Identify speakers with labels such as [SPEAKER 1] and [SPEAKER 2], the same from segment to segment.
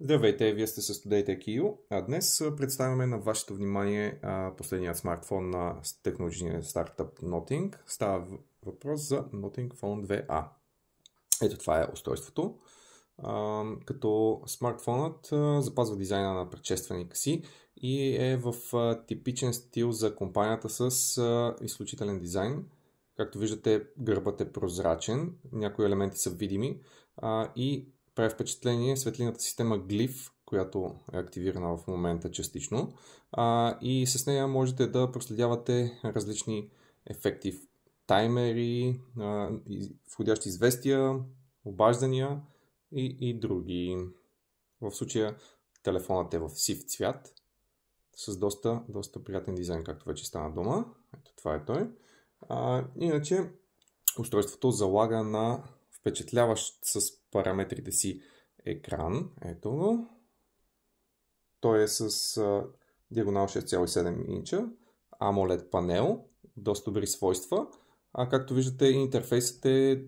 [SPEAKER 1] Здравейте, вие сте с TodayTech.eu, а днес представяме на вашето внимание последният смартфон на технологичния стартъп Nothing. Става въпрос за Nothing Phone 2A. Ето това е устройството. Като смартфонът запазва дизайна на предшественика си и е в типичен стил за компанията с изключителен дизайн. Както виждате, гърбът е прозрачен, някои елементи са видими и прави впечатление светлината система Glyph, която е активирана в момента частично. И с нея можете да проследявате различни ефекти, таймери, входящи известия, обаждания и други. В случая телефонът е в сив цвят с доста приятен дизайн, както вече стана дума. Ето това е той. Иначе устройството залага на впечатляващ с параметрите си екран. Ето го. Той е с диагонал 6,7 инча, AMOLED панел, доста добри свойства. Както виждате, интерфейсът е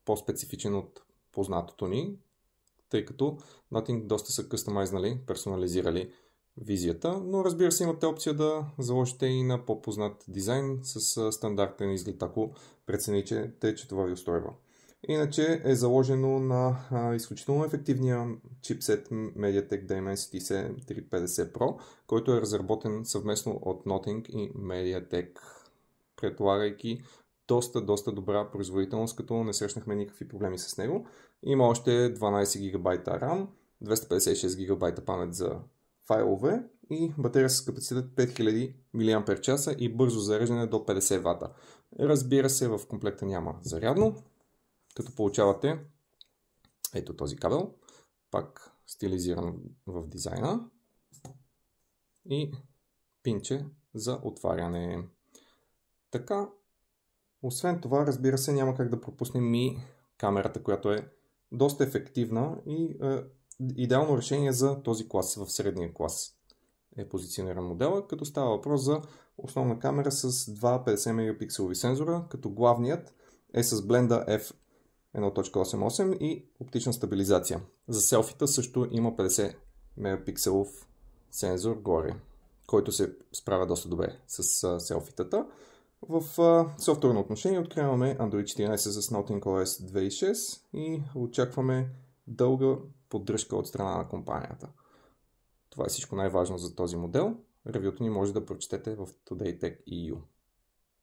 [SPEAKER 1] по-специфичен от познатото ни, тъй като Nothing доста са къстомайзнали, персонализирали визията, но разбира се имате опция да заложите и на по-познат дизайн с стандартен изглед, ако прецените, че това ви устройва. Иначе е заложено на изключително ефективния чипсет MediaTek Dimensity 7350 Pro, който е разработен съвместно от Nothing и MediaTek, предлагайки доста добра производителност, като не срещнахме никакви проблеми с него. Има още 12 ГБ RAM, 256 ГБ памет за файлове и батерия с капацитет 5000 мАч и бързо зареждане до 50 W. Разбира се, в комплекта няма зарядно, като получавате ето този кабел, пак стилизиран в дизайна и пинче за отваряне. Така, освен това, разбира се, няма как да пропуснем и камерата, която е доста ефективна и идеално решение за този клас, в средния клас е позициониран модела, като става въпрос за основна камера с два 50 мегапикселови сензора, като главният е с бленда f1.88 и оптична стабилизация. За селфита също има 50 мегапикселов сензор горе, който се справя доста добре с селфитата. В софтуерно отношение откриваме Android 14 с Nothing OS 2.6 и очакваме дълга поддръжка от страна на компанията. Това е всичко най-важно за този модел. Ревюто ни може да прочетете в TodayTech.eu.